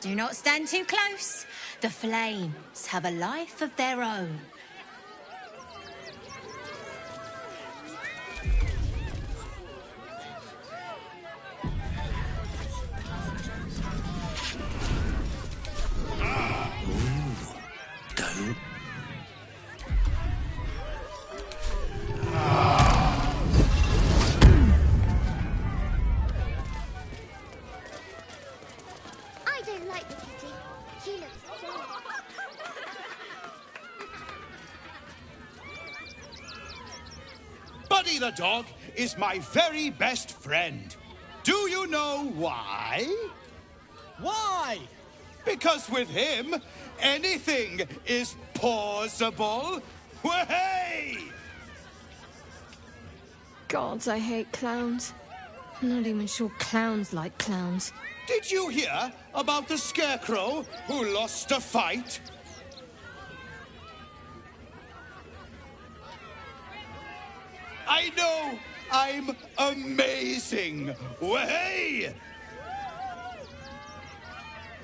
Do not stand too close. The flames have a life of their own. Don't. I don't like the kitty. He looks funny. Buddy the dog is my very best friend. Do you know why? Why? Because with him, anything is possible. Way! God, I hate clowns. I'm not even sure clowns like clowns. Did you hear about the scarecrow who lost a fight? I know I'm amazing. Way!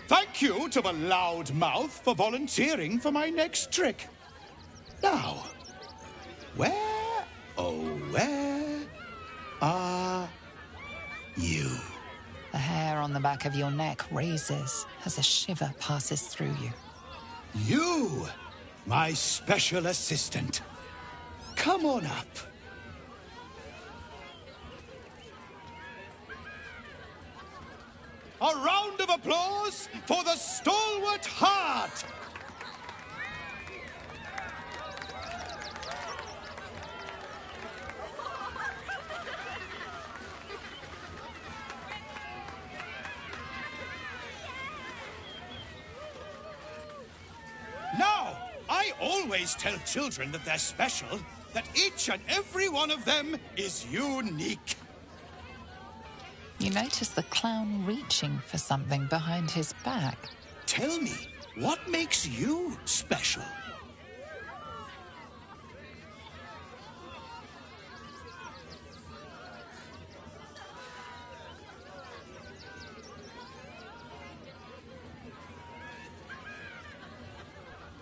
Thank you to the loud mouth for volunteering for my next trick. Now, where, oh, where are you? The hair on the back of your neck raises as a shiver passes through you. You, my special assistant. Come on up. A round of applause for the stalwart heart! Now, I always tell children that they're special, that each and every one of them is unique. You notice the clown reaching for something behind his back. Tell me, what makes you special?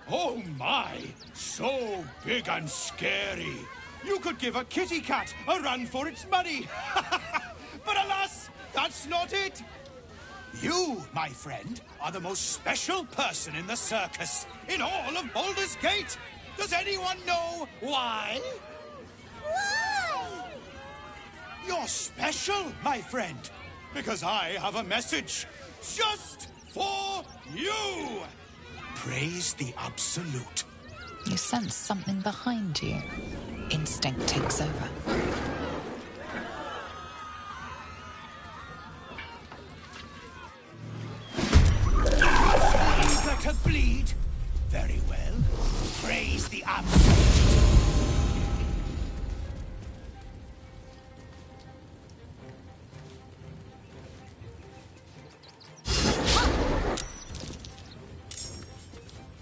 Oh my, so big and scary. You could give a kitty cat a run for its money. But alas, that's not it. You, my friend, are the most special person in the circus, in all of Baldur's Gate. Does anyone know why? Why? You're special, my friend, because I have a message just for you. Praise the Absolute. You sense something behind you. Instinct takes over. To bleed? Very well. Praise the Absolute.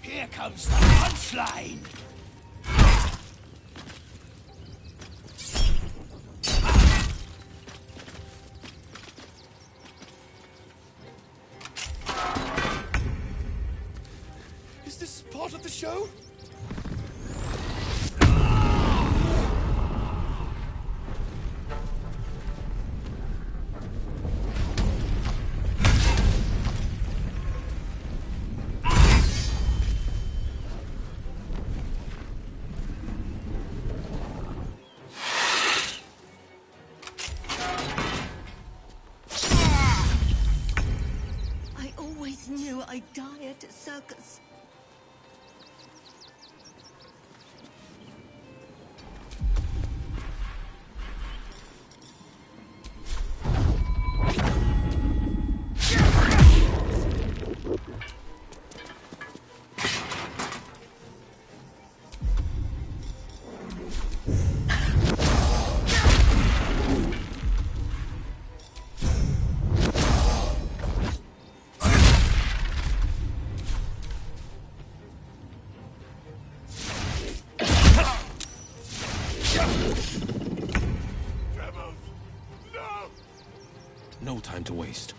Here comes the punchline. Is this part of the show? I always knew I'd die at a circus. No time to waste.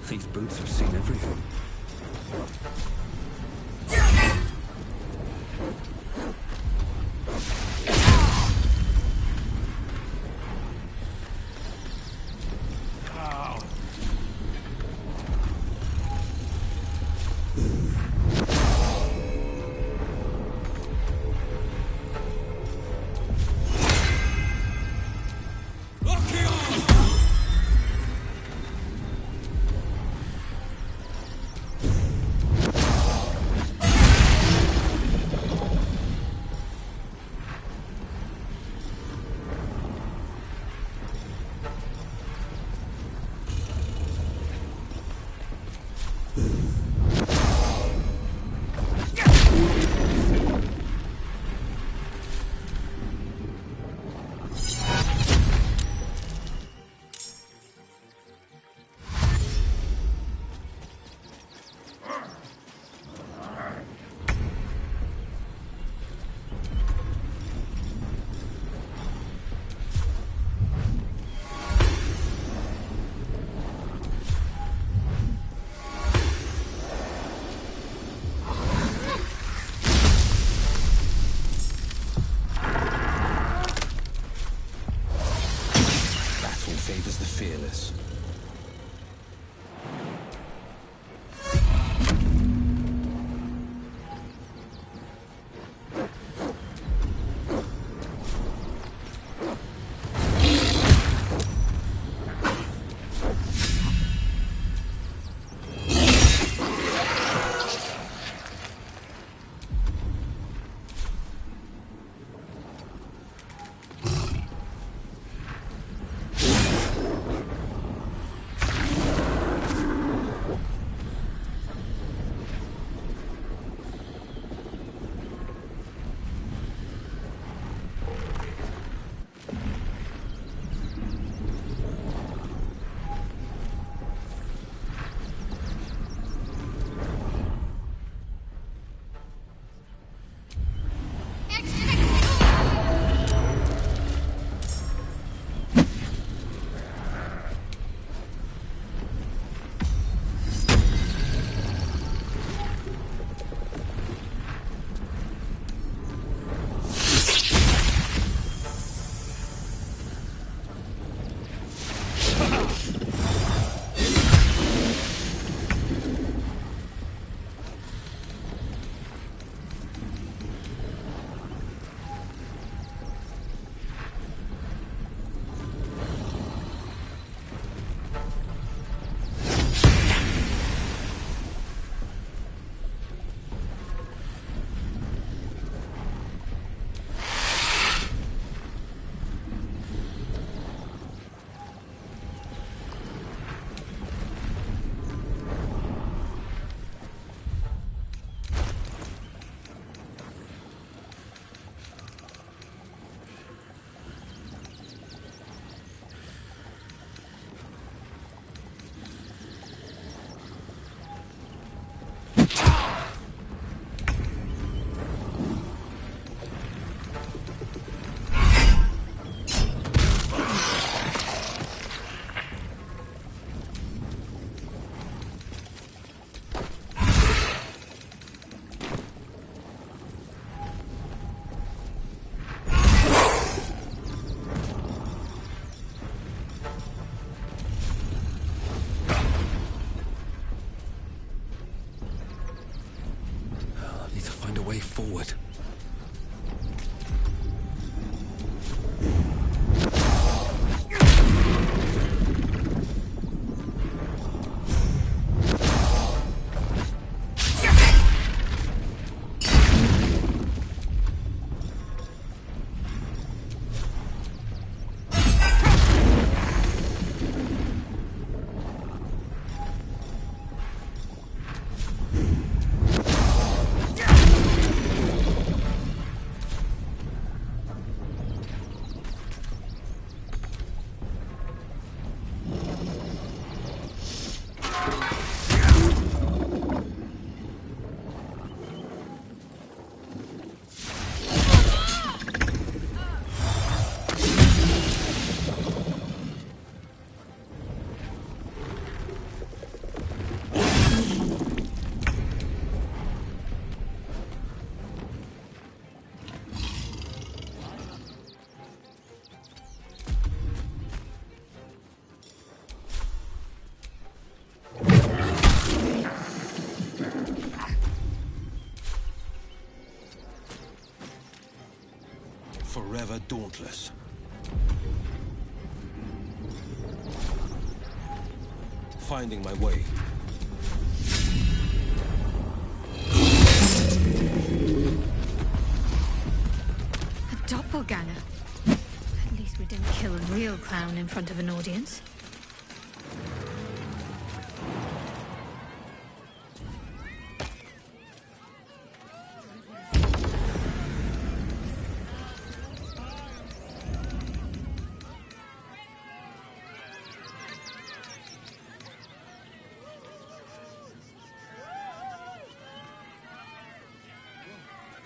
These boots have seen everything. Favors the fearless. Way forward. dauntless. Finding my way. A doppelganger. At least we didn't kill a real clown in front of an audience.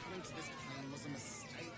Coming to this plan was a mistake.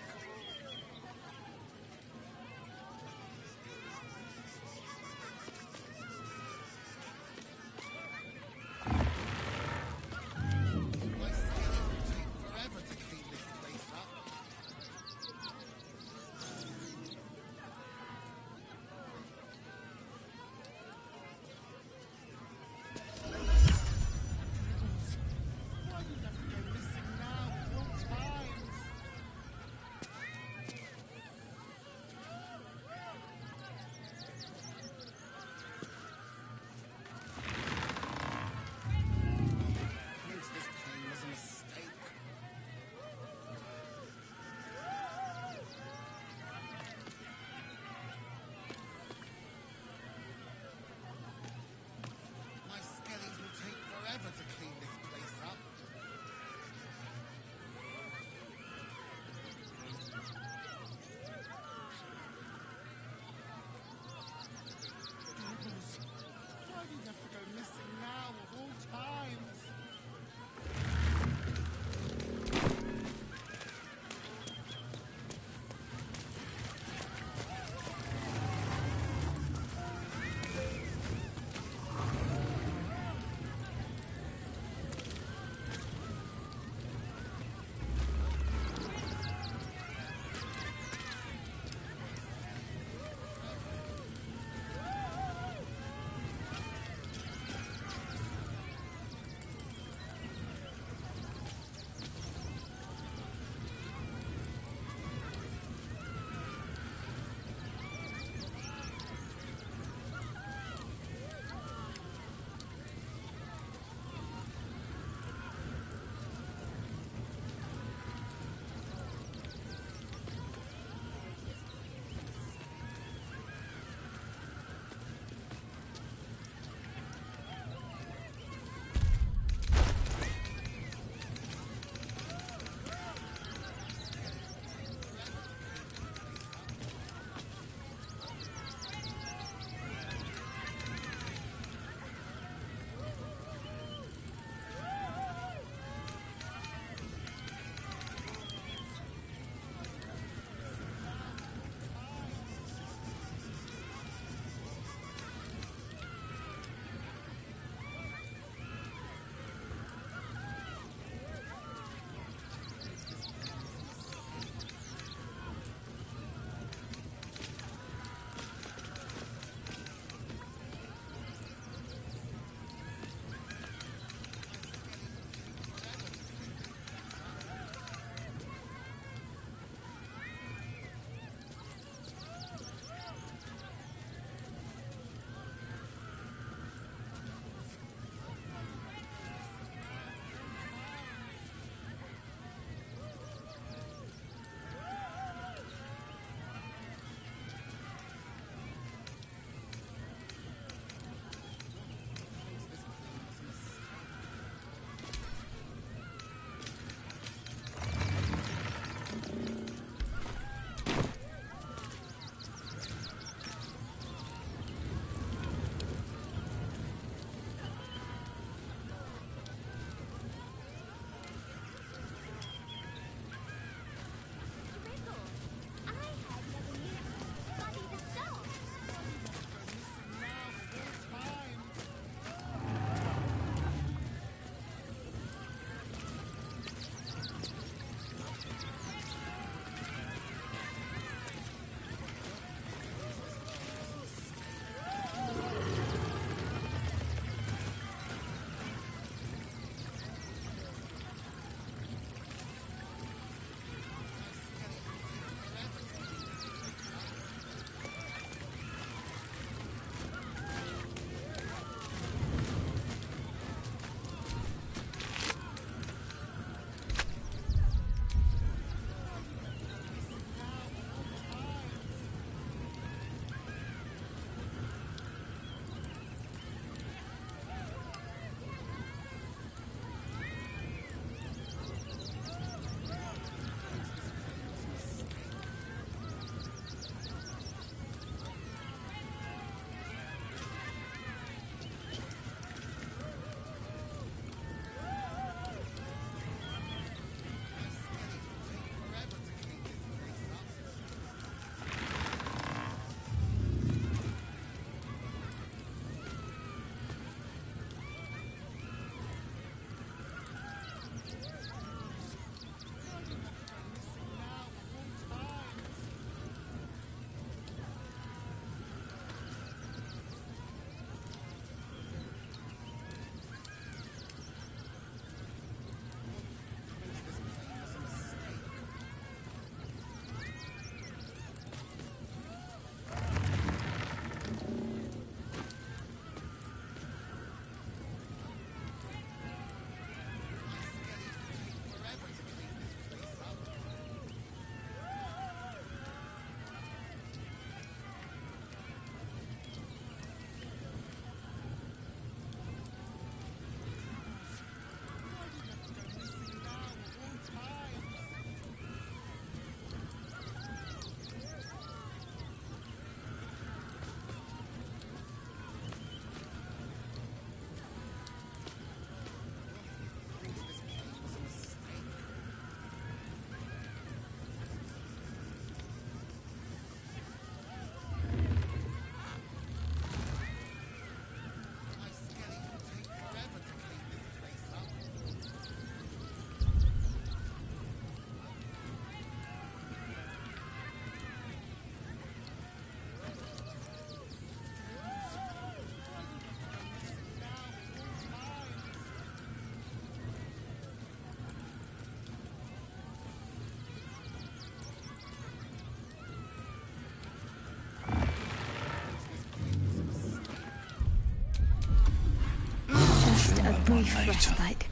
brief later. respite.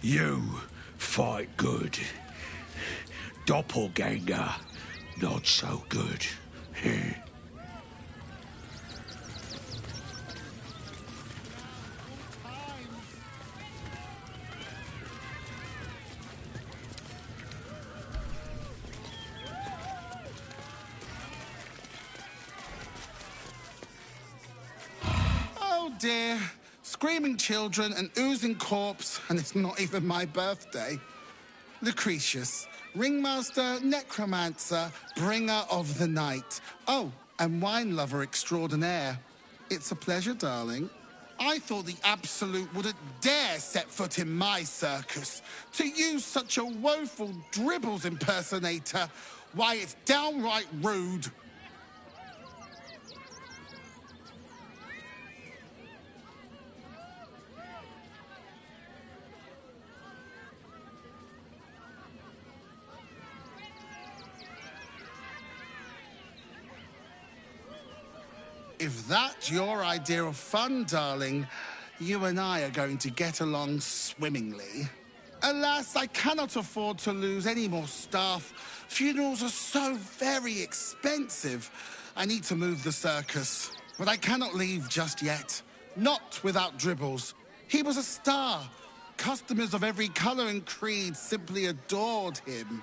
You fight good. Doppelganger, not so good. Oh dear. Screaming children, an oozing corpse, and it's not even my birthday. Lucretius, ringmaster, necromancer, bringer of the night. Oh, and wine lover extraordinaire. It's a pleasure, darling. I thought the Absolute wouldn't dare set foot in my circus. To use such a woeful dribbles impersonator, why, it's downright rude. If that's your idea of fun, darling, you and I are going to get along swimmingly. Alas, I cannot afford to lose any more staff. Funerals are so very expensive. I need to move the circus, but I cannot leave just yet. Not without Dribbles. He was a star. Customers of every colour and creed simply adored him.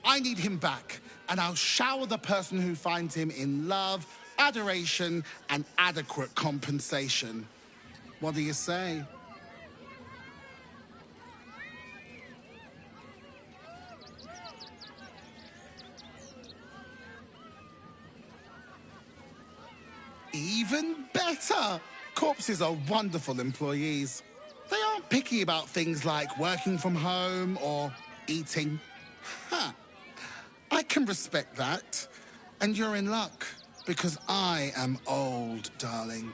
I need him back, and I'll shower the person who finds him in love, adoration, and adequate compensation. What do you say? Even better! Corpses are wonderful employees. They aren't picky about things like working from home or eating. Huh. I can respect that. And you're in luck, because I am old, darling.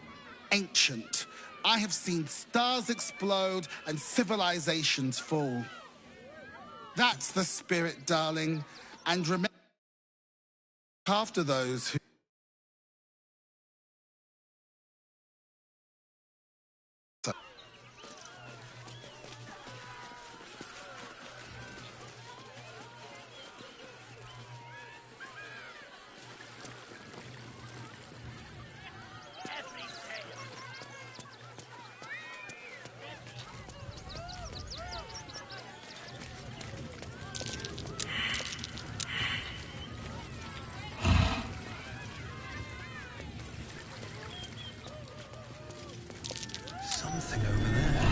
Ancient. I have seen stars explode and civilizations fall. That's the spirit, darling. And remember after those who... Something over there.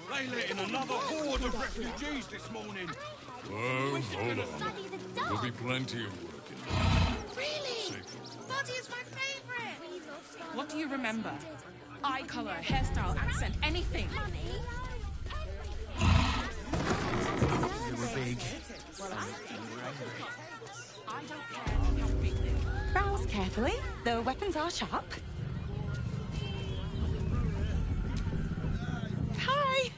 They let in another horde of refugees this morning. Oh, hold on. There'll be plenty of work in Really? Buddy is my favourite. What do you remember? Eye colour, hairstyle, accent, anything. You were big. Well, I don't care how big they are. Browse carefully. The weapons are sharp. Hi!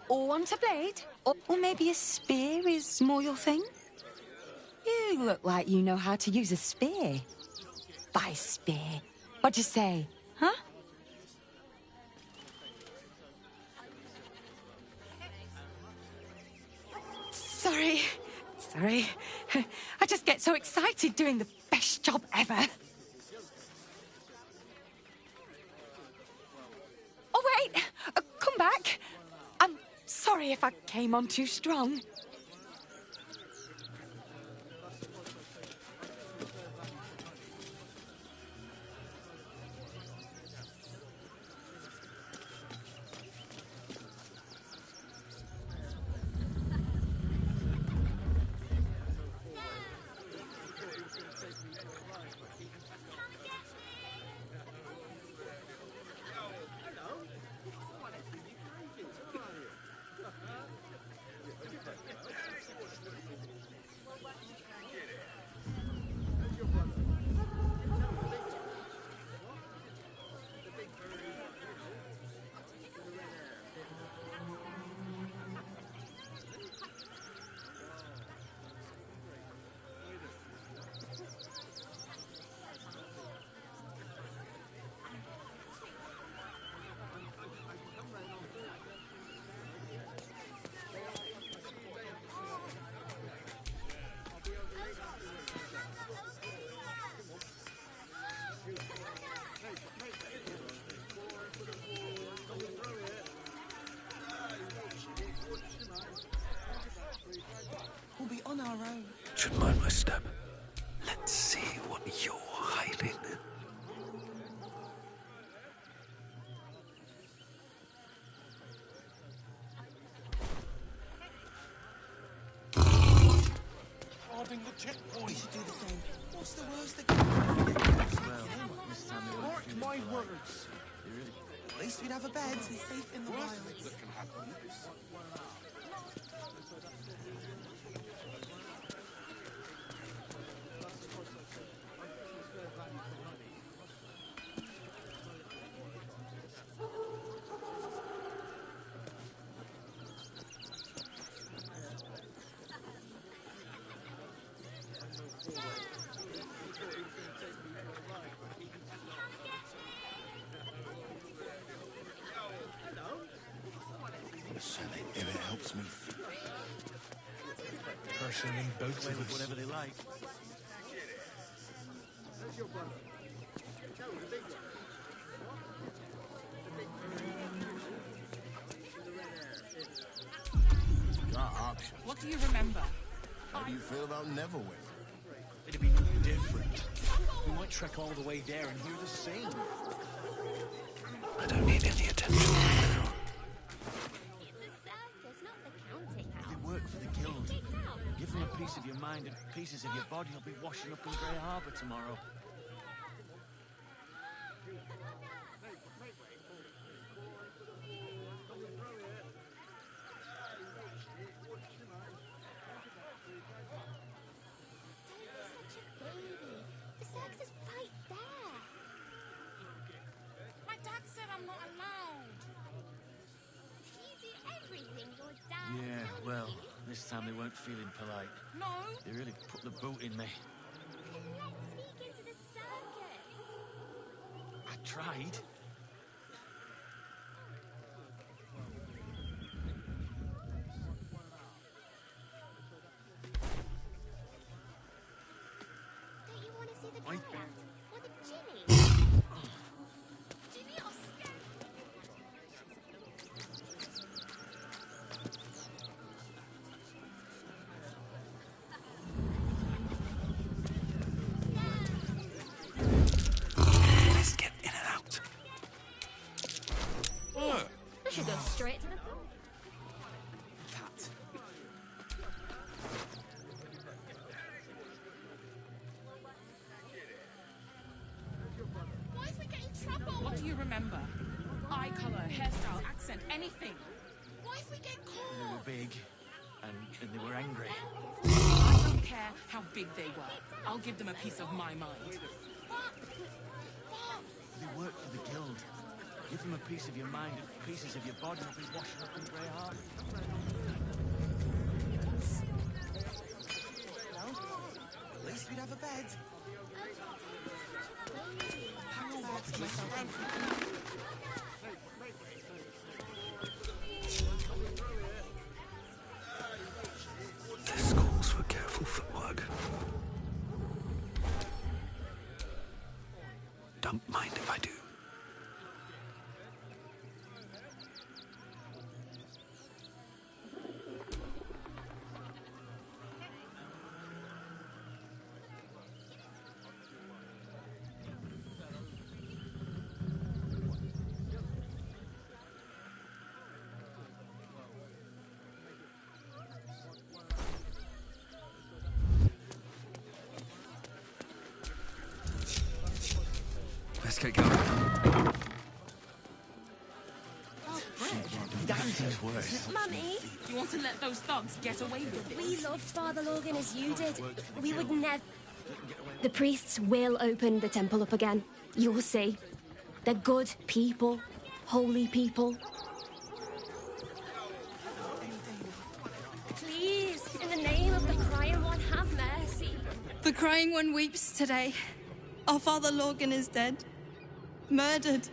Want a blade? Or maybe a spear is more your thing? You look like you know how to use a spear. By spear. What'd you say? Huh? Sorry. I just get so excited doing the best job ever. Oh, wait! Come back. I'm sorry if I came on too strong. We'll be on our own. Should mind my step. Let's see what you're hiding. Guarding the checkpoint. We should do the same. What's the worst that can happen? Well, this time they won't. Mark my words. At least we'd have a bed. We're safe in the wilds. That can happen. If it helps me. Personally, both of us. Whatever they like. Got options. What do you remember? How do you feel about Neverwhere? It'd be different. We might trek all the way there and hear the same. I don't need any attention right now. They work for the guild. Give them a piece of your mind and pieces of your body will be washing up in Grey Harbour tomorrow. My dad said I'm not allowed. Yeah, well, this time they weren't feeling polite. No. They really put the boot in me. Let's sneak into the circus. I tried. Don't you want to see the Oi. tryout? Or the Ginny? Ginny or Scat? Let's get in and out. We should go straight to the pool. Cat. Why is we getting trouble? What do you remember? Eye color, hairstyle, accent, anything. Why if we get They were caught? big and they were angry. I don't care how big they were. I'll give them a piece of my mind. They work for the guild. Give them a piece of your mind and pieces of your body will be washing up in grey heart. At least we'd have a bed. This calls for careful footwork. Don't mind if I do. Let's get going. Mummy, You want to let those thugs get away with it? we loved Father Logan as you did. We would never... The priests will open the temple up again. You'll see. They're good people. Holy people. Please, in the name of the Crying One, have mercy. The Crying One weeps today. Our Father Logan is dead. Murdered.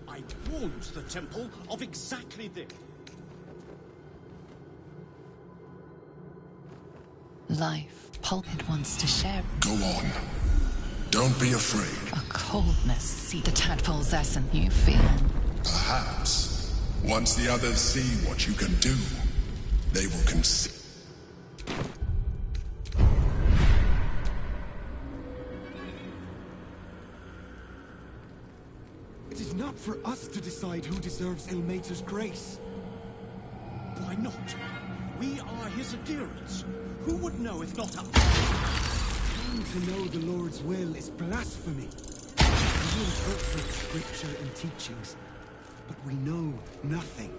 I warned the temple of exactly this. Life, it wants to share. Go on. Don't be afraid. A coldness, see the tadpole's essence you feel. Perhaps, once the others see what you can do, they will consider. It is not for us to decide who deserves Ilmater's grace. Why not? We are his adherents. Who would know if not us? Claim to know the Lord's will is blasphemy. We interpret scripture and teachings, but we know nothing.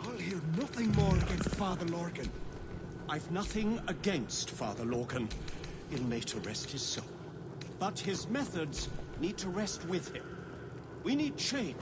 I'll hear nothing more against Father Lorcan. I've nothing against Father Lorcan. Ilmater rest his soul. But his methods need to rest with him. We need change.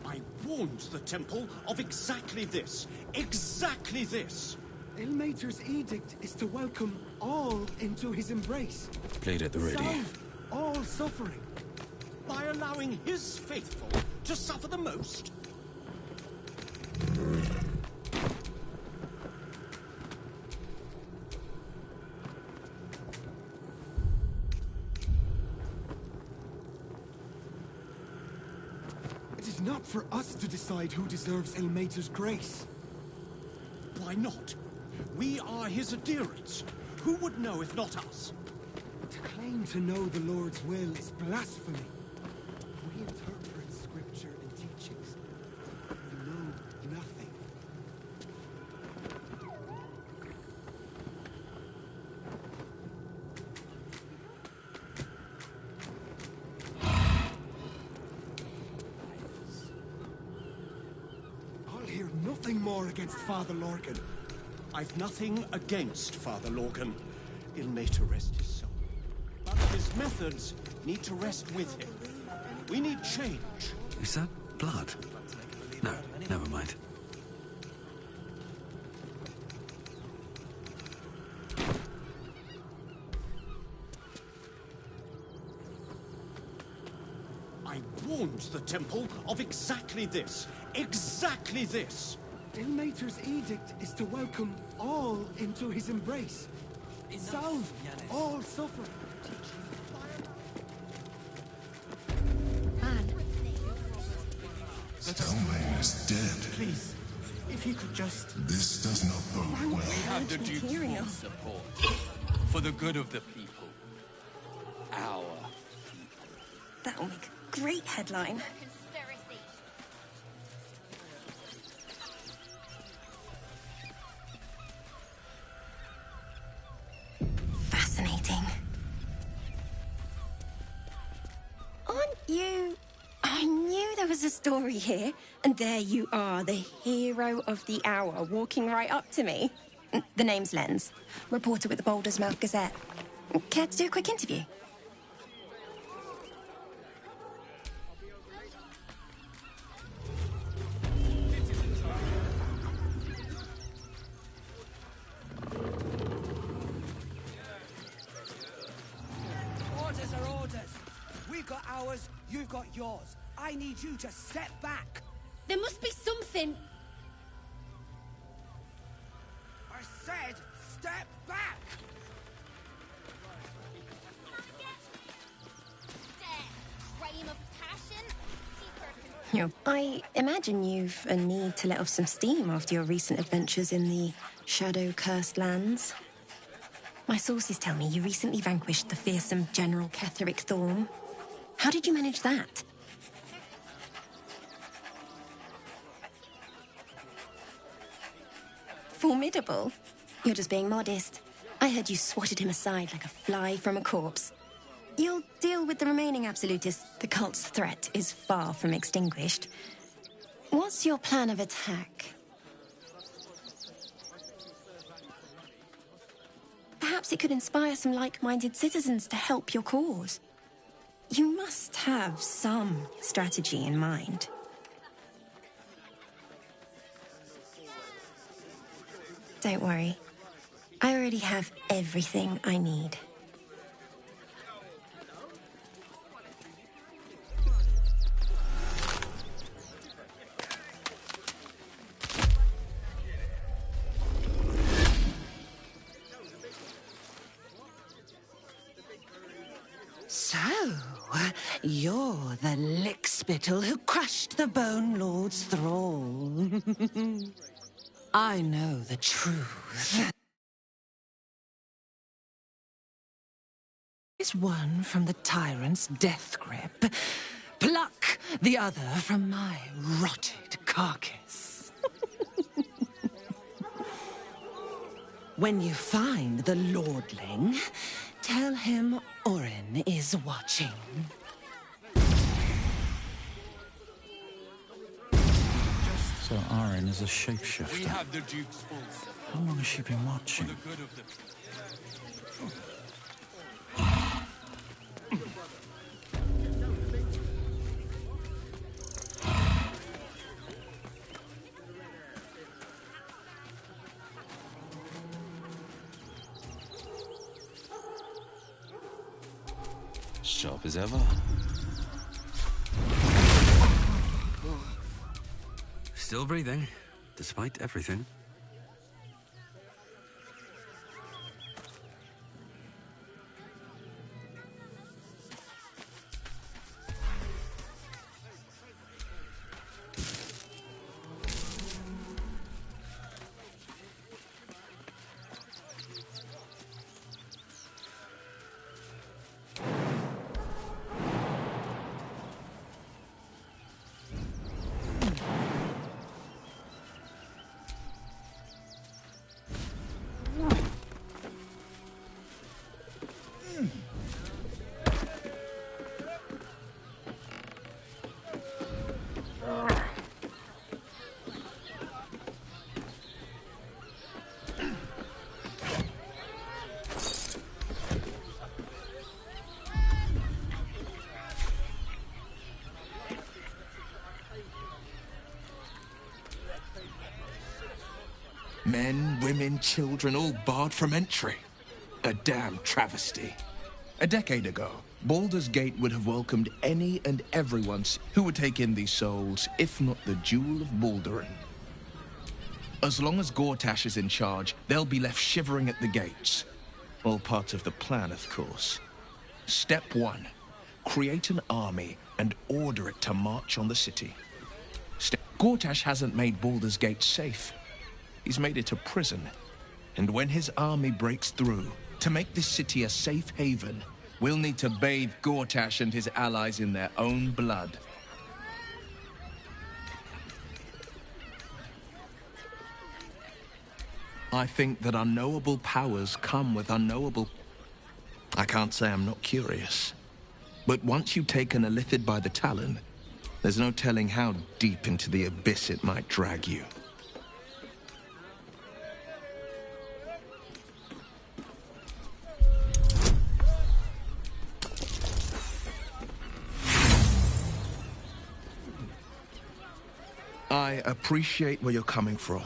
I warned the temple of exactly this. Exactly this. Ilmater's edict is to welcome all into his embrace. Blade at the ready. Solve all suffering. By allowing his faithful to suffer the most? It is not for us to decide who deserves Ilmater's grace. Why not? We are his adherents. Who would know if not us? To claim to know the Lord's will is blasphemy. We interpret scripture and teachings. We know nothing. I'll hear nothing more against Father Lorcan. I've nothing against Father Lorcan. Ilmater rest his soul. But his methods need to rest with him. We need change. Is that blood? No, never mind. I warned the temple of exactly this. Exactly this! Ilmater's edict is to welcome all into his embrace. So, all suffer. Stelmane is dead. Please, if you could just... This does not bode well. We have the Duke's full support. For the good of the people. Our people. That'll make a great headline. Fascinating. Aren't you... I knew there was a story here, and there you are, the hero of the hour, walking right up to me. The name's Lens, reporter with the Baldurs Mouth Gazette. Care to do a quick interview? Orders are orders. We've got ours, you've got yours. I need you to step back. There must be something. I said, step back! I imagine you've a need to let off some steam after your recent adventures in the shadow-cursed lands. My sources tell me you recently vanquished the fearsome General Ketheric Thorm. How did you manage that? Formidable. You're just being modest. I heard you swatted him aside like a fly from a corpse. You'll deal with the remaining absolutists. The cult's threat is far from extinguished. What's your plan of attack? Perhaps it could inspire some like-minded citizens to help your cause. You must have some strategy in mind. Don't worry. I already have everything I need. So, you're the lickspittle who crushed the Bone Lord's thrall. I know the truth. Is one from the tyrant's death grip. Pluck the other from my rotted carcass. When you find the lordling, tell him Orin is watching. So Orin is a shapeshifter. We have the Duke's full support. How long has she been watching? For the good of the Sharp as ever. Still breathing, despite everything. Men, women, children, all barred from entry. A damn travesty. A decade ago, Baldur's Gate would have welcomed any and everyone who would take in these souls, if not the Jewel of Baldurin. As long as Gortash is in charge, they'll be left shivering at the gates. All part of the plan, of course. Step 1. Create an army and order it to march on the city. Gortash hasn't made Baldur's Gate safe. He's made it a prison. And when his army breaks through, to make this city a safe haven, we'll need to bathe Gortash and his allies in their own blood. I think that unknowable powers come with unknowable... I can't say I'm not curious. But once you've taken a Illithid by the talon, there's no telling how deep into the abyss it might drag you. I appreciate where you're coming from,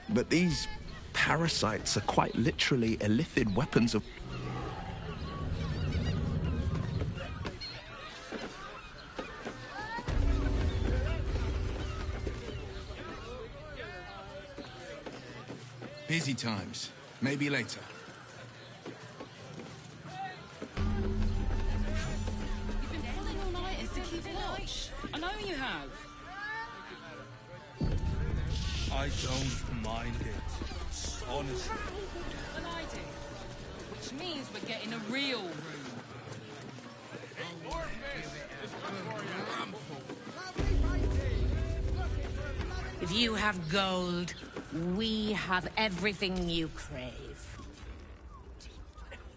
but these parasites are quite literally Illithid weapons of... Busy times. Maybe later. You've been pulling all-nighters to keep watch. I know you have. I don't mind it, honestly. And I do. Which means we're getting a real room. If you have gold, we have everything you crave.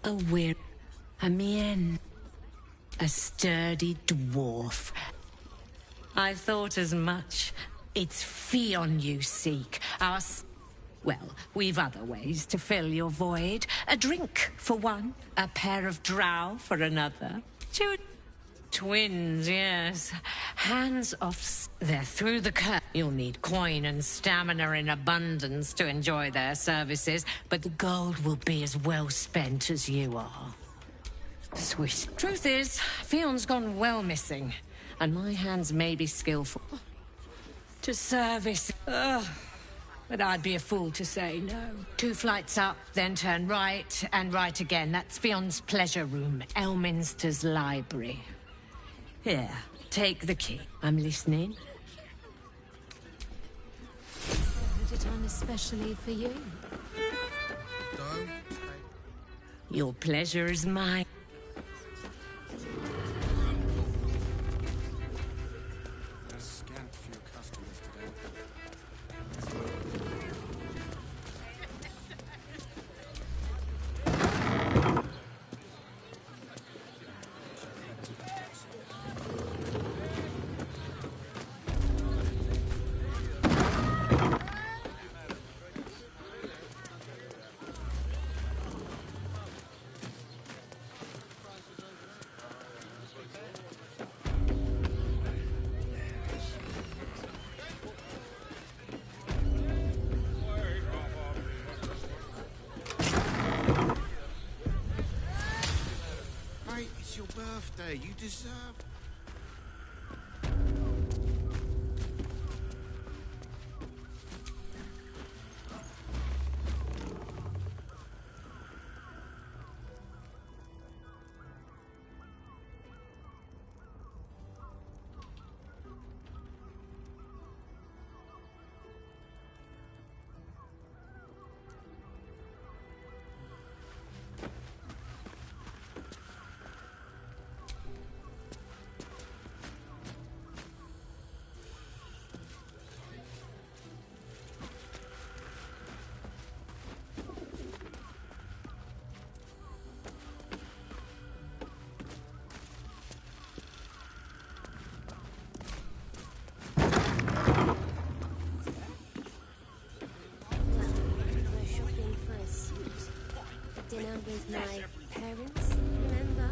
A weird, a mien, a sturdy dwarf. I thought as much. It's Fion you seek. Well, we've other ways to fill your void. A drink for one, a pair of drow for another. Two twins, yes. Hands off. They're through the curve. You'll need coin and stamina in abundance to enjoy their services, but the gold will be as well spent as you are. Swish. Truth is, Fion's gone well missing, and my hands may be skillful to service. But I'd be a fool to say no. 2 flights up, then turn right, and right again. That's Fion's pleasure room, Elminster's library. Here, take the key. I'm listening. Put it on especially for you. Your pleasure is mine. Birthday, you deserve... Dinner with my parents, remember?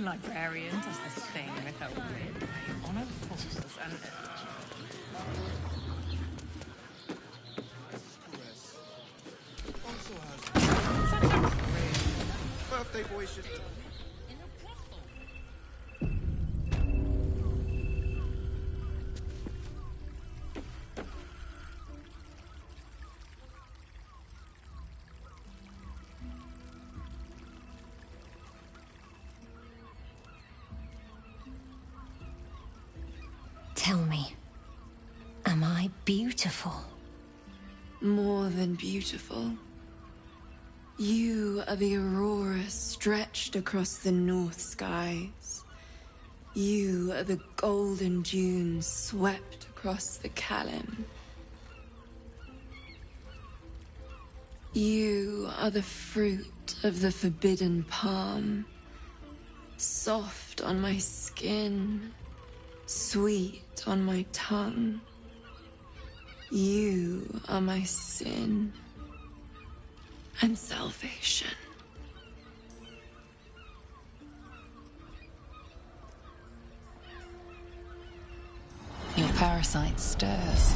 librarian does this thing with her whip on her fours and... Birthday boy should... Tell me, am I beautiful? More than beautiful. You are the aurora stretched across the north skies. You are the golden dunes swept across the Calym. You are the fruit of the forbidden palm, soft on my skin, sweet on my tongue. You are my sin and salvation. Your parasite stirs,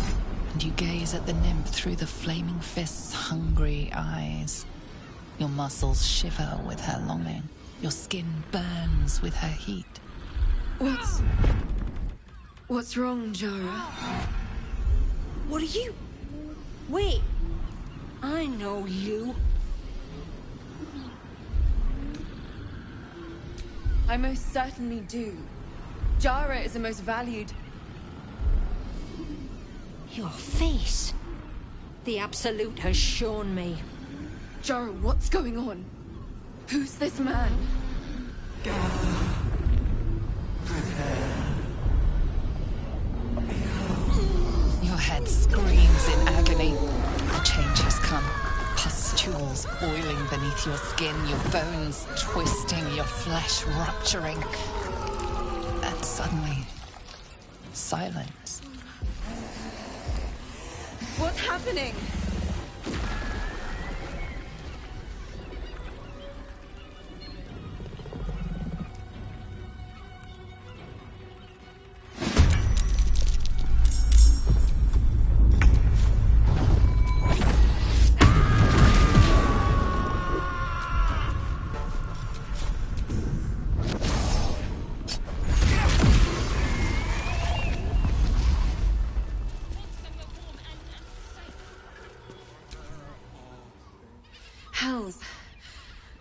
and you gaze at the nymph through the flaming fist's hungry eyes. Your muscles shiver with her longing. Your skin burns with her heat. What's wrong, Jara? What are you? Wait, I know you. I most certainly do. Jara is the most valued. Your face. The Absolute has shown me. Jara, what's going on? Who's this man? Your head screams in agony. The change has come. Pustules boiling beneath your skin, your bones twisting, your flesh rupturing. And suddenly, silence. What's happening? Hells.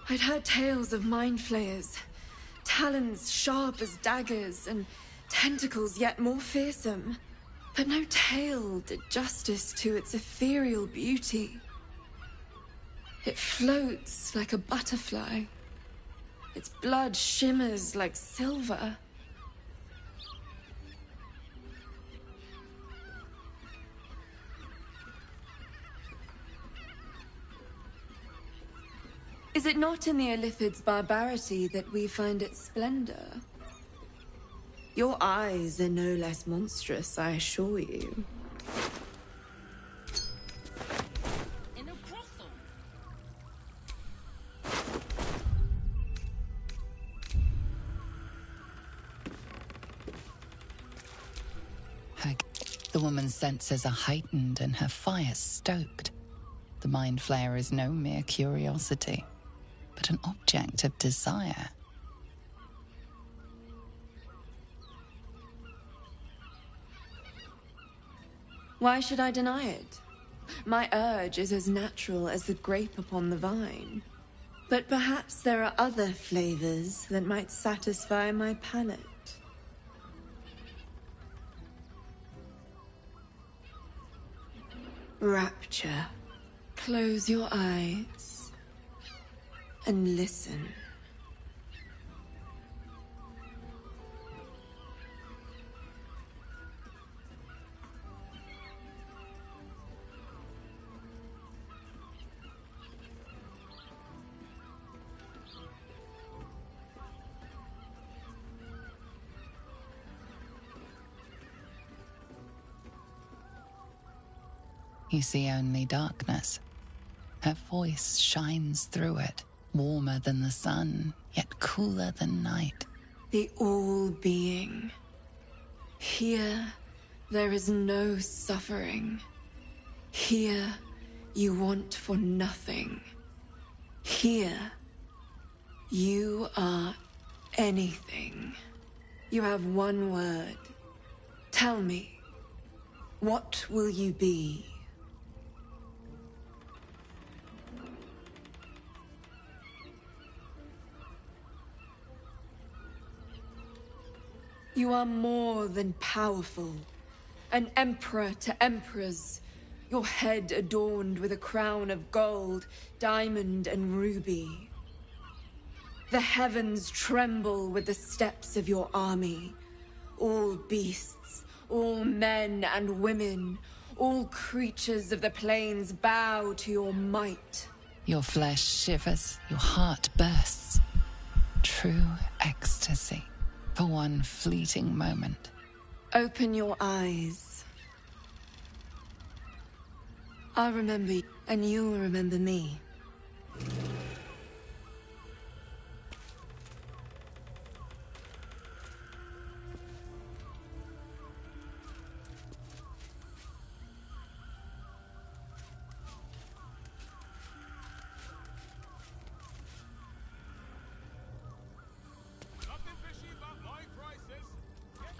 I'd heard tales of mind flayers. Talons sharp as daggers and tentacles yet more fearsome. But no tale did justice to its ethereal beauty. It floats like a butterfly. Its blood shimmers like silver. Is it not in the Illithid's barbarity that we find its splendor? Your eyes are no less monstrous, I assure you. In a brothel. The woman's senses are heightened and her fire stoked. The mind flayer is no mere curiosity, but an object of desire. Why should I deny it? My urge is as natural as the grape upon the vine. But perhaps there are other flavors that might satisfy my palate. Rapture. Close your eyes and listen. You see only darkness. Her voice shines through it, warmer than the sun, yet cooler than night. The all-being. Here, there is no suffering. Here, you want for nothing. Here, you are anything. You have one word. Tell me, what will you be? You are more than powerful. An emperor to emperors. Your head adorned with a crown of gold, diamond, and ruby. The heavens tremble with the steps of your army. All beasts, all men and women, all creatures of the plains bow to your might. Your flesh shivers, your heart bursts. True ecstasy for one fleeting moment. Open your eyes. I'll remember you, and you'll remember me.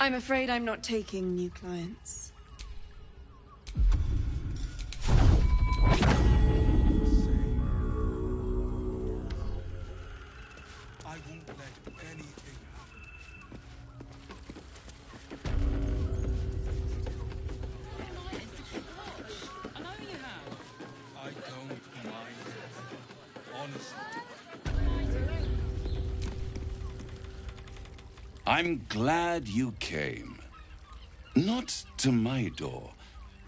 I'm afraid I'm not taking new clients. I won't let anything I know you have. I don't mind it. Honestly. I'm glad you came. Not to my door,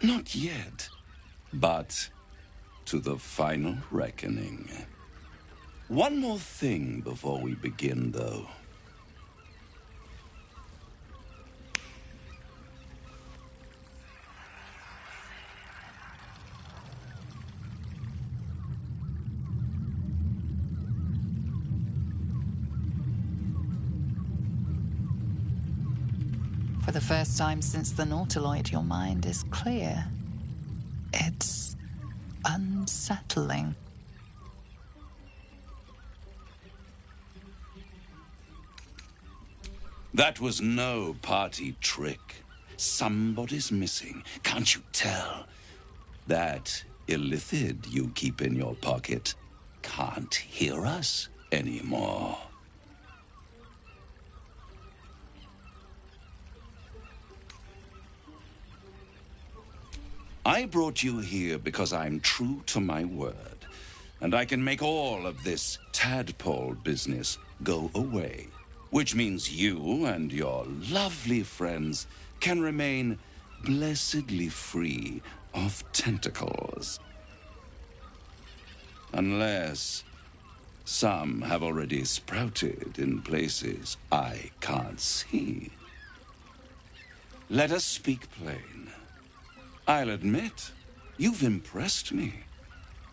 not yet, but to the final reckoning. One more thing before we begin, though. For the first time since the Nautiloid, your mind is clear. It's unsettling. That was no party trick. Somebody's missing, can't you tell? That illithid you keep in your pocket can't hear us anymore. I brought you here because I'm true to my word, and I can make all of this tadpole business go away, which means you and your lovely friends can remain blessedly free of tentacles. Unless some have already sprouted in places I can't see. Let us speak plain. I'll admit, you've impressed me.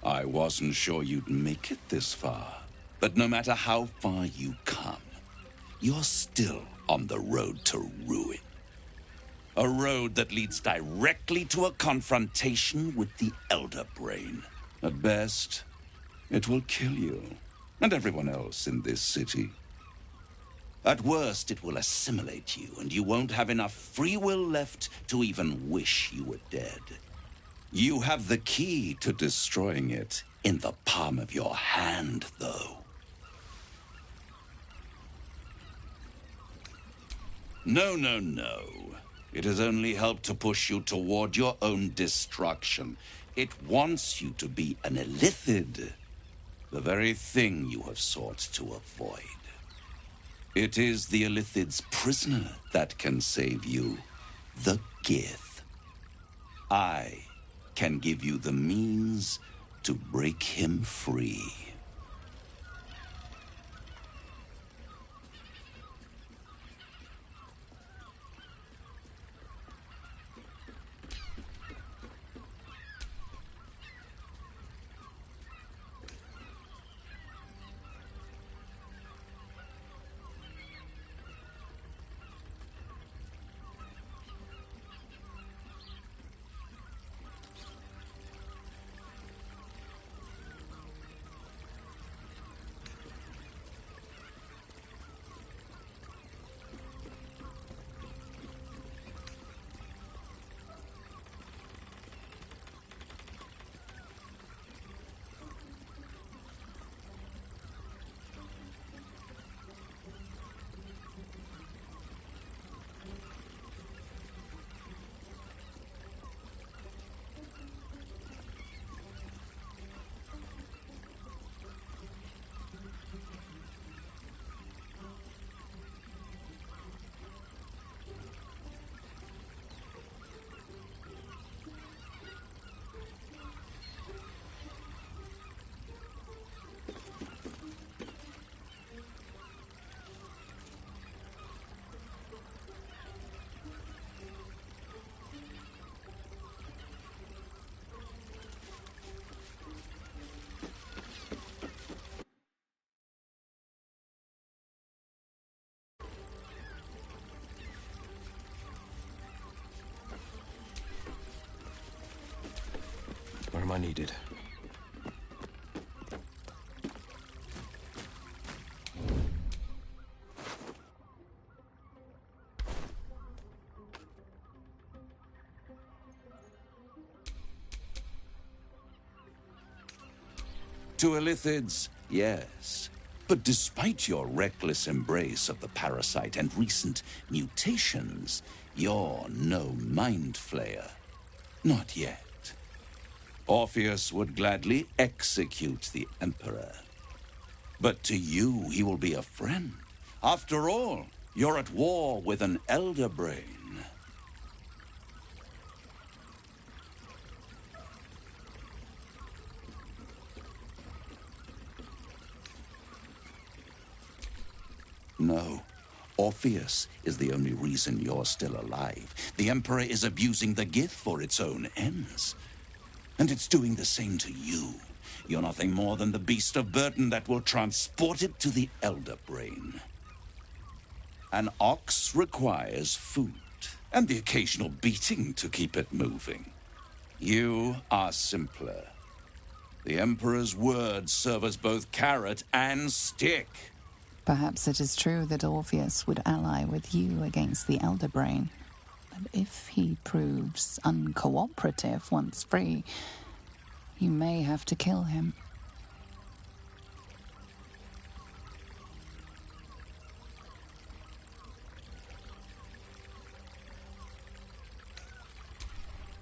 I wasn't sure you'd make it this far. But no matter how far you come, you're still on the road to ruin. A road that leads directly to a confrontation with the Elder Brain. At best, it will kill you and everyone else in this city. At worst, it will assimilate you, and you won't have enough free will left to even wish you were dead. You have the key to destroying it in the palm of your hand, though. No, no, no. It has only helped to push you toward your own destruction. It wants you to be an illithid, the very thing you have sought to avoid. It is the illithid's prisoner that can save you, the Gith. I can give you the means to break him free. I needed. To Illithids, yes. But despite your reckless embrace of the parasite and recent mutations, you're no mind flayer. Not yet. Orpheus would gladly execute the Emperor. But to you, he will be a friend. After all, you're at war with an elder brain. No. Orpheus is the only reason you're still alive. The Emperor is abusing the gift for its own ends. And it's doing the same to you. You're nothing more than the beast of burden that will transport it to the Elder Brain. An ox requires food, and the occasional beating to keep it moving. You are simpler. The Emperor's words serve as both carrot and stick. Perhaps it is true that Orpheus would ally with you against the Elder Brain. But if he proves uncooperative once free, you may have to kill him.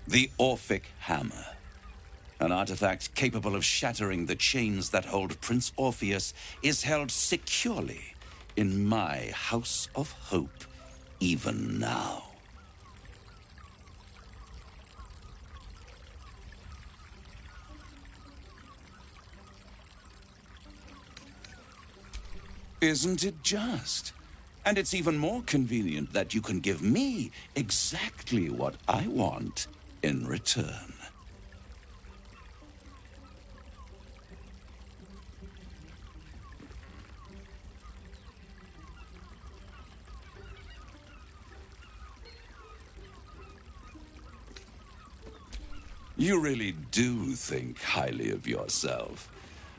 The Orphic Hammer. An artifact capable of shattering the chains that hold Prince Orpheus is held securely in my House of Hope, even now. Isn't it just? And it's even more convenient that you can give me exactly what I want in return. You really do think highly of yourself.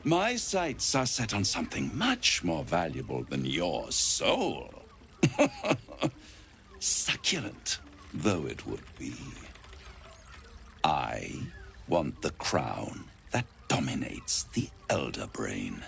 My sights are set on something much more valuable than your soul. Succulent though it would be. I want the crown that dominates the Elder Brain.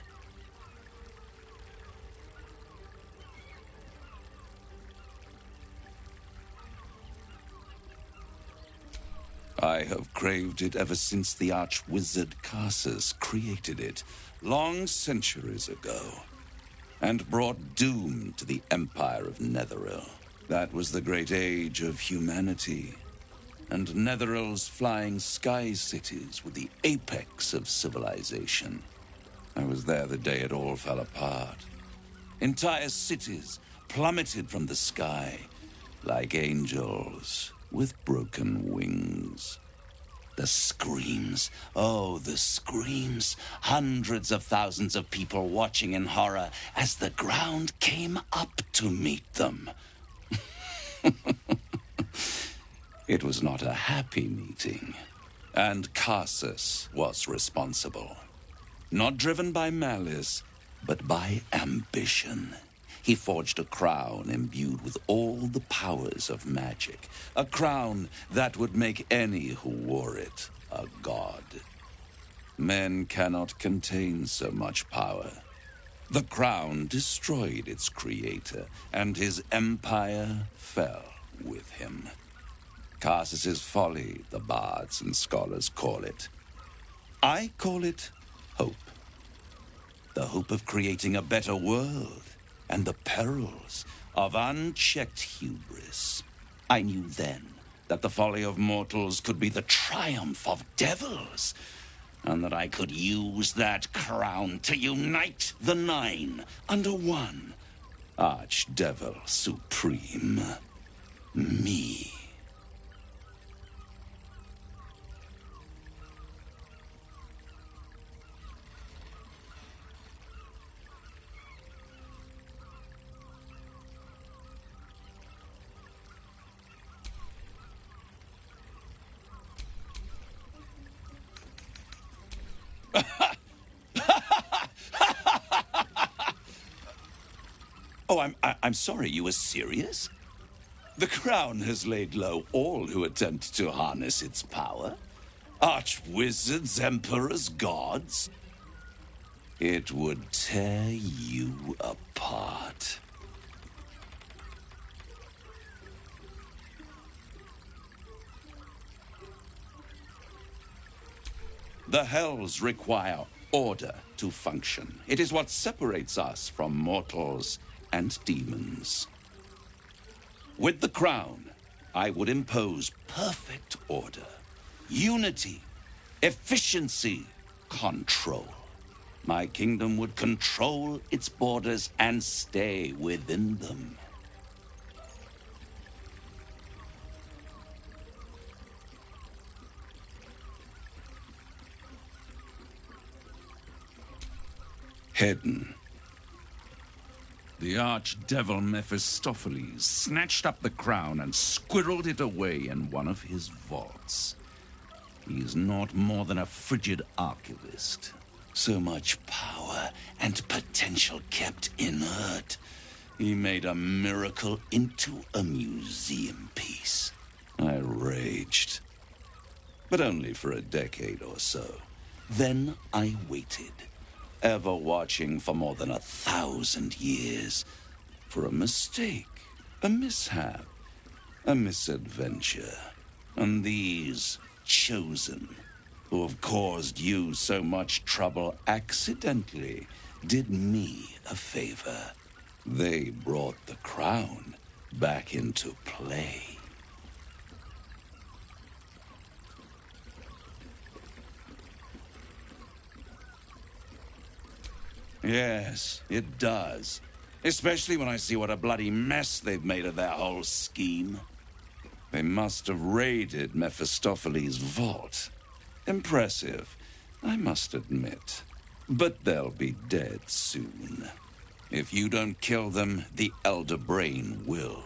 I have craved it ever since the arch-wizard Carsus created it, long centuries ago, and brought doom to the Empire of Netheril. That was the great age of humanity, and Netheril's flying sky cities were the apex of civilization. I was there the day it all fell apart. Entire cities plummeted from the sky, like angels with broken wings. The screams, oh, the screams. Hundreds of thousands of people watching in horror as the ground came up to meet them. It was not a happy meeting, and Carsus was responsible. Not driven by malice, but by ambition. He forged a crown imbued with all the powers of magic. A crown that would make any who wore it a god. Men cannot contain so much power. The crown destroyed its creator, and his empire fell with him. Carsus's folly, the bards and scholars call it. I call it hope. The hope of creating a better world, and the perils of unchecked hubris. I knew then that the folly of mortals could be the triumph of devils, and that I could use that crown to unite the Nine under one Archdevil Supreme. Me. Oh, I'm sorry, you were serious? The crown has laid low all who attempt to harness its power. Archwizards, emperors, gods. It would tear you apart. The Hells require order to function. It is what separates us from mortals and demons. With the crown, I would impose perfect order, unity, efficiency, control. My kingdom would control its borders and stay within them. Hidden. The archdevil Mephistopheles snatched up the crown and squirreled it away in one of his vaults. He is not more than a frigid archivist. So much power and potential kept inert. He made a miracle into a museum piece. I raged. But only for a decade or so. Then I waited. Ever watching for more than 1,000 years. For a mistake, a mishap, a misadventure. And these chosen, who have caused you so much trouble accidentally, did me a favor. They brought the crown back into play. Yes, it does. Especially when I see what a bloody mess they've made of their whole scheme. They must have raided Mephistopheles' vault. Impressive, I must admit. But they'll be dead soon. If you don't kill them, the Elder Brain will.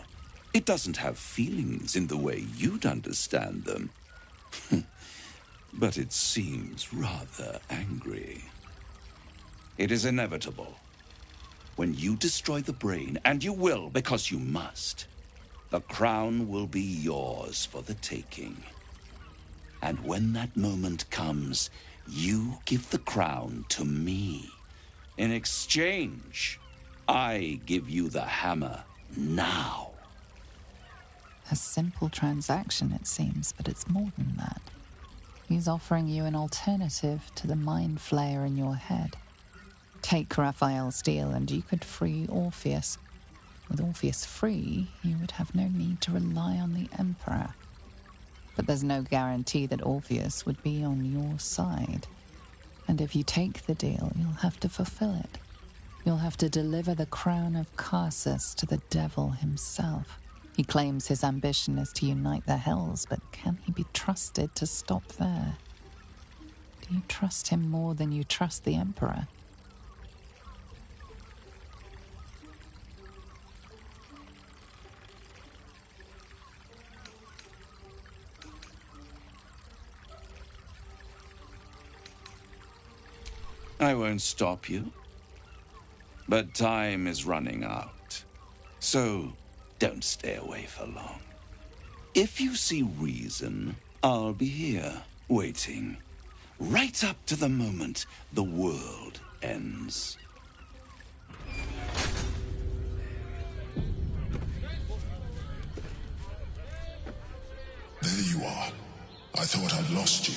It doesn't have feelings in the way you'd understand them. But it seems rather angry. It is inevitable. When you destroy the brain, and you will because you must, the crown will be yours for the taking. And when that moment comes, you give the crown to me. In exchange, I give you the hammer now. A simple transaction, it seems, but it's more than that. He's offering you an alternative to the mind flayer in your head. Take Raphael's deal and you could free Orpheus. With Orpheus free, you would have no need to rely on the Emperor. But there's no guarantee that Orpheus would be on your side. And if you take the deal, you'll have to fulfill it. You'll have to deliver the crown of Carsus to the devil himself. He claims his ambition is to unite the Hells, but can he be trusted to stop there? Do you trust him more than you trust the Emperor? I won't stop you. But time is running out. So don't stay away for long. If you see reason, I'll be here, waiting. Right up to the moment the world ends. There you are. I thought I'd lost you.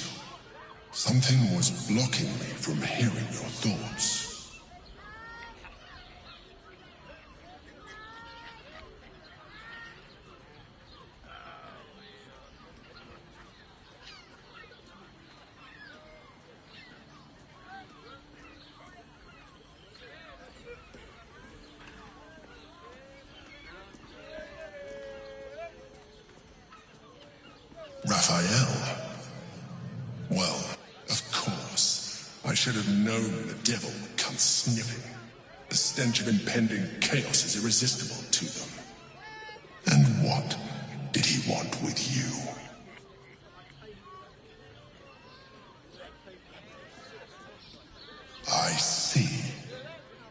Something was blocking me from hearing your thoughts. Raphael? Well, of course. I should have known the devil would come sniffing. The stench of impending chaos is irresistible to them. And what did he want with you? I see.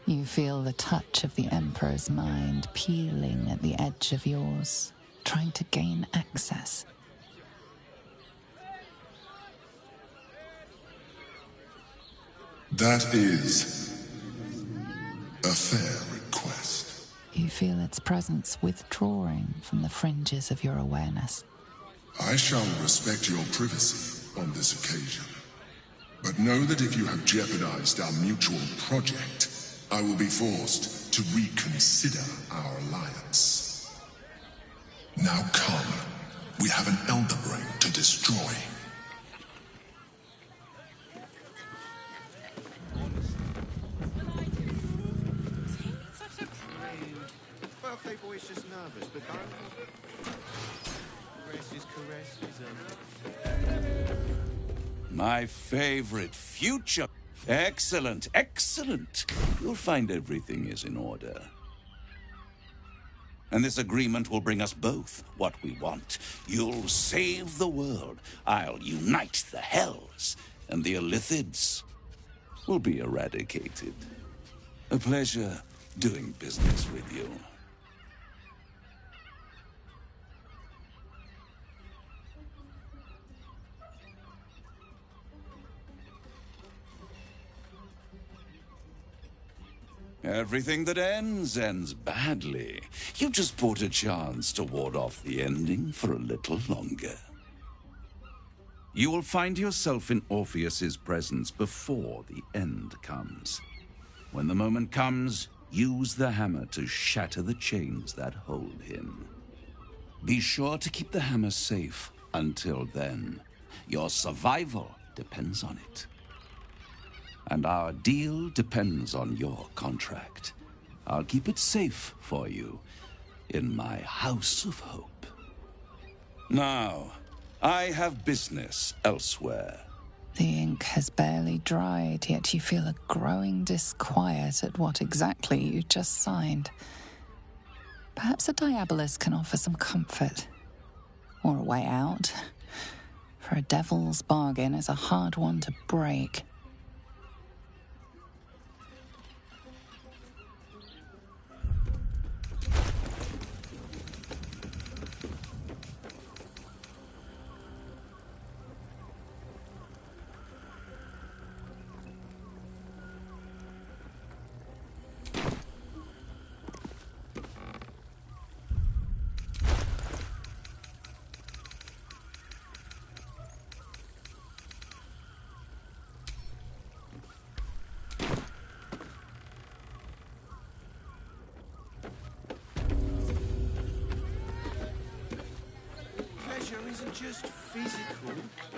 You feel the touch of the Emperor's mind peeling at the edge of yours, trying to gain access. That is a fair request. You feel its presence withdrawing from the fringes of your awareness. I shall respect your privacy on this occasion. But know that if you have jeopardized our mutual project, I will be forced to reconsider our alliance. Now come. We have an Elder Brain to destroy. Birthday boy is just nervous, but don't. Caress is My favorite future. Excellent, excellent. You'll find everything is in order. And this agreement will bring us both what we want. You'll save the world. I'll unite the Hells. And the Illithids will be eradicated. A pleasure doing business with you. Everything that ends, ends badly. You just bought a chance to ward off the ending for a little longer. You will find yourself in Orpheus's presence before the end comes. When the moment comes, use the hammer to shatter the chains that hold him. Be sure to keep the hammer safe until then. Your survival depends on it. And our deal depends on your contract. I'll keep it safe for you in my House of Hope. Now, I have business elsewhere. The ink has barely dried, yet you feel a growing disquiet at what exactly you just signed. Perhaps a Diabolus can offer some comfort. Or a way out. For a devil's bargain is a hard one to break. Pleasure isn't just physical,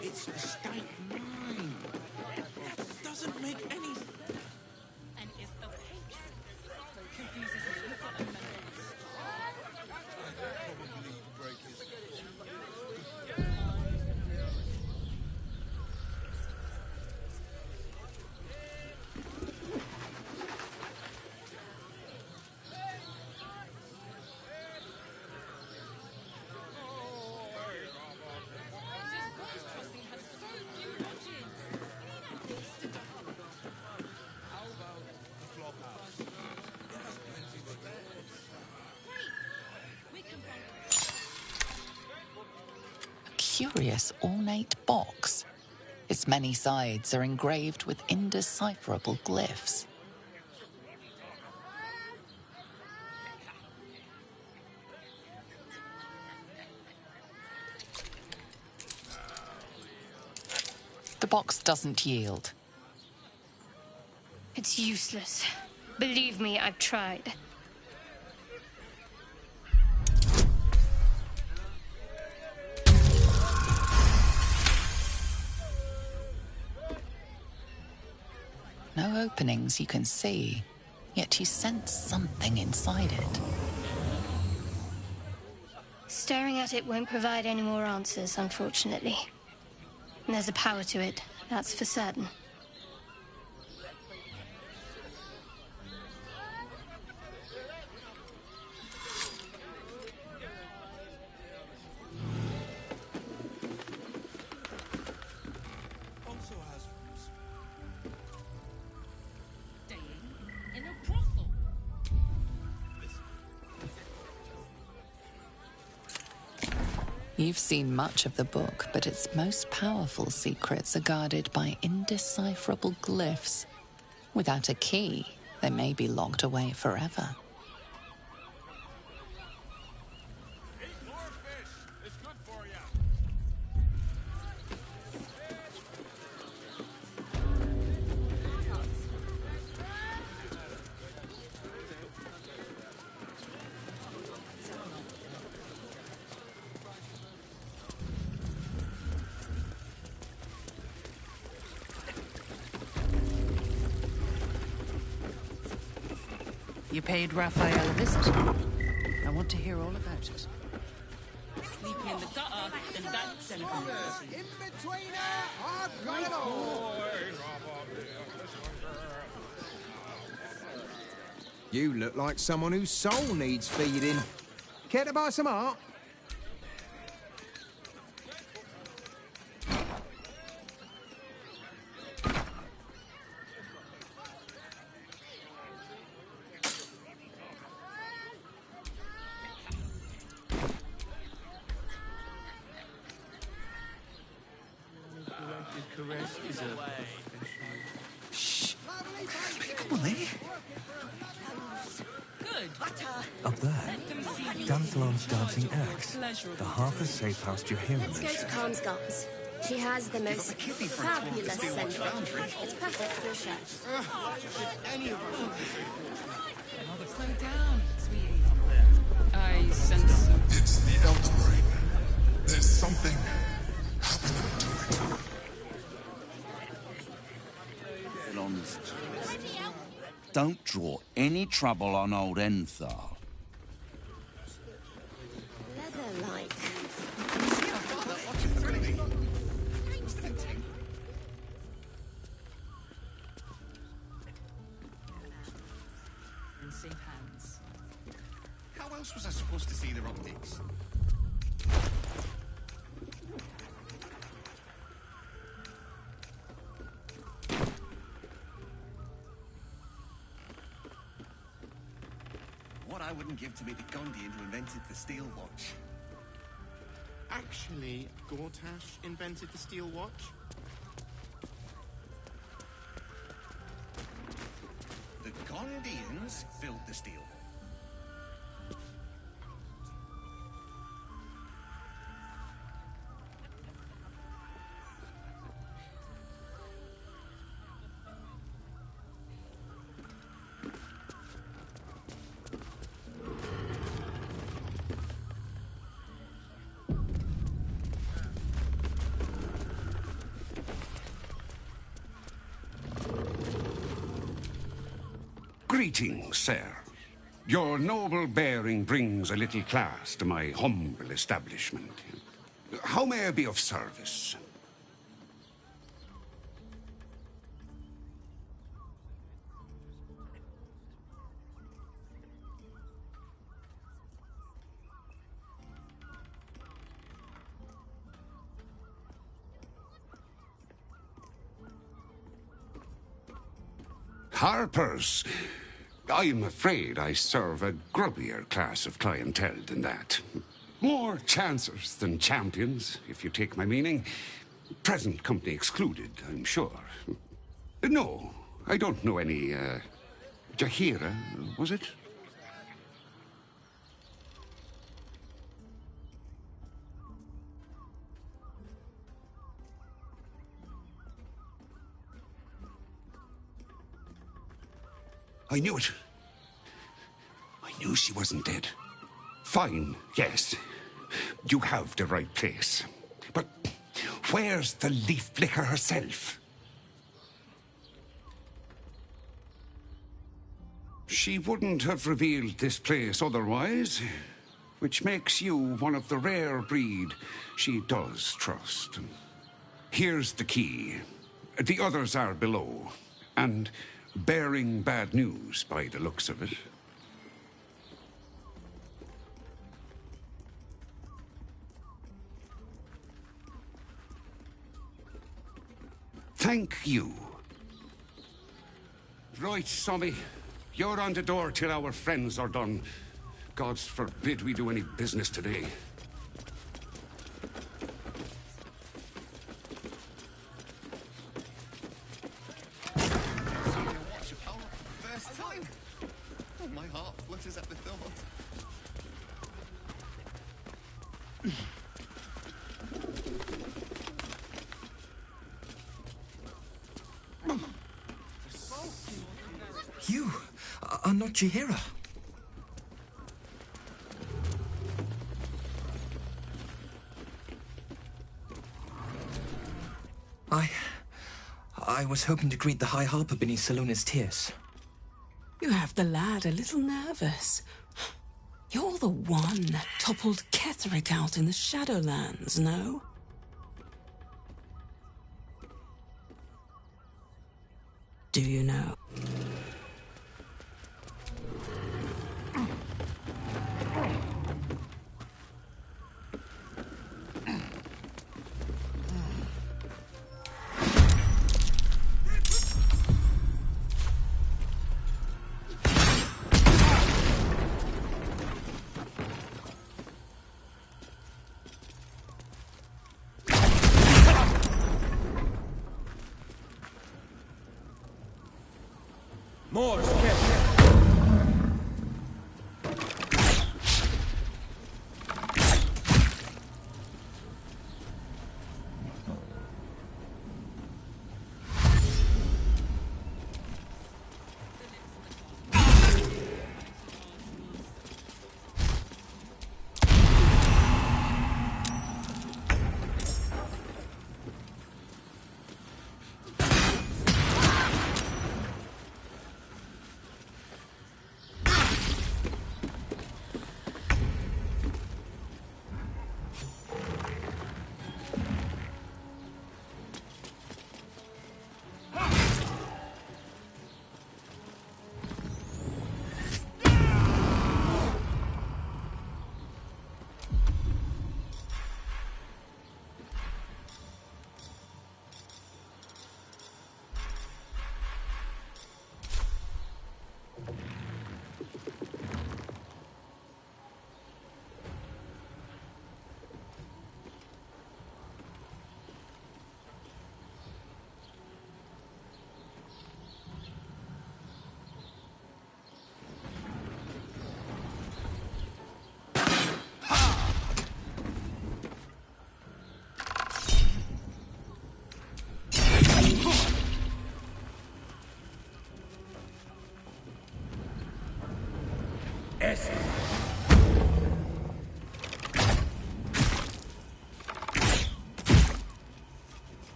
it's a state of mind. It doesn't make any... And if the hatred confuses me for a moment, Curious ornate box. Its many sides are engraved with indecipherable glyphs. The box doesn't yield. It's useless. Believe me, I've tried. No openings you can see, yet you sense something inside it. Staring at it won't provide any more answers, unfortunately. And there's a power to it, that's for certain. in a brothel. You've seen much of the book, but its most powerful secrets are guarded by indecipherable glyphs. Without a key, they may be locked away forever. You paid Raphael a visit. I want to hear all about it. Sleeping in the gutter, then that's In between I've got it all. You look like someone whose soul needs feeding. Care to buy some art? Come on, eh? Up there, Dancelon's dancing axe. The Haveth safe house Jehiram Let's go to Calm's Gums. She has the most fabulous scent. It's perfect for a chef. Slow down, sweetie. I sense... It's the Elder Ring. There's something happening to it. Don't draw any trouble on old Enthal. Leather-like. In safe hands. How else was I supposed to see their optics? What I wouldn't give to meet the Gondian who invented the steel watch. Actually, Gortash invented the steel watch? The Gondians built the steel watch. Greetings, sir. Your noble bearing brings a little class to my humble establishment. How may I be of service? Harpers. I'm afraid I serve a grubbier class of clientele than that. More chancers than champions, if you take my meaning. Present company excluded, I'm sure. No, I don't know any, Jahira, was it? I knew it. I knew she wasn't dead. Fine, yes. You have the right place. But where's the leaf flicker herself? She wouldn't have revealed this place otherwise, which makes you one of the rare breed she does trust. Here's the key. The others are below, and bearing bad news by the looks of it. Thank you. Right, Sommy. You're on the door till our friends are done. Gods forbid we do any business today. My heart flutters at the thought. You are not Jahira. I was hoping to greet the High Harper beneath Saluna's tears. You have the lad a little nervous. You're the one that toppled Ketherick out in the Shadowlands, no? Do you know? More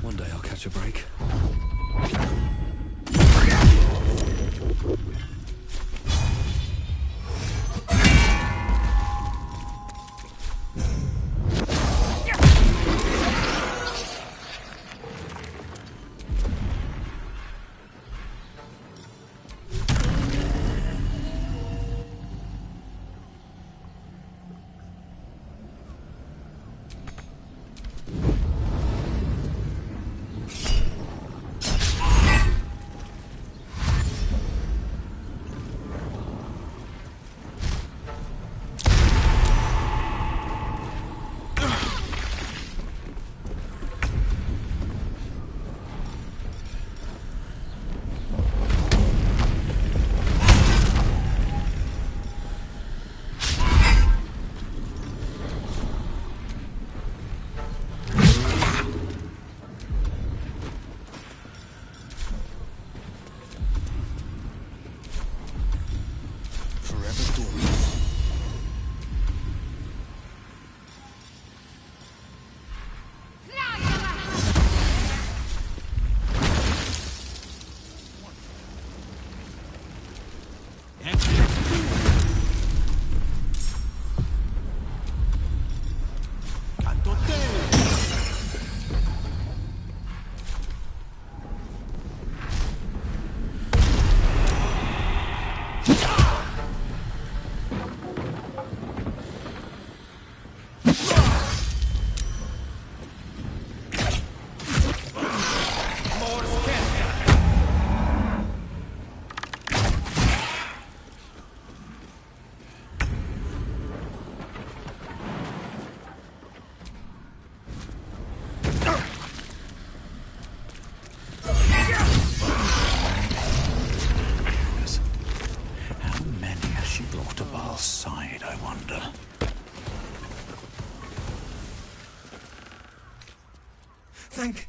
One day I'll catch a break. Slaughterbal's side, I wonder. Thank...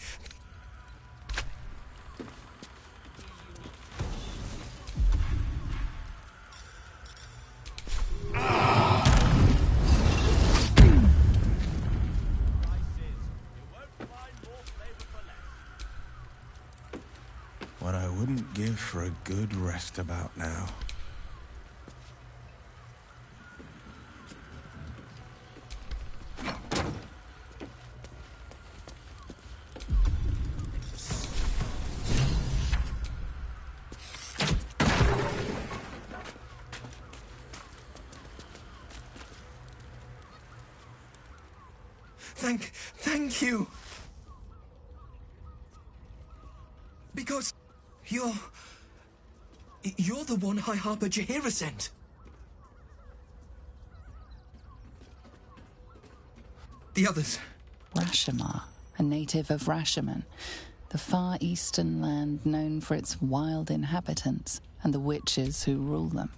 What I wouldn't give for a good rest about now. Thank you! Because you're the one High Harper Jaheira sent. The others. Rashomar, a native of Rashomon, the far eastern land known for its wild inhabitants and the witches who rule them.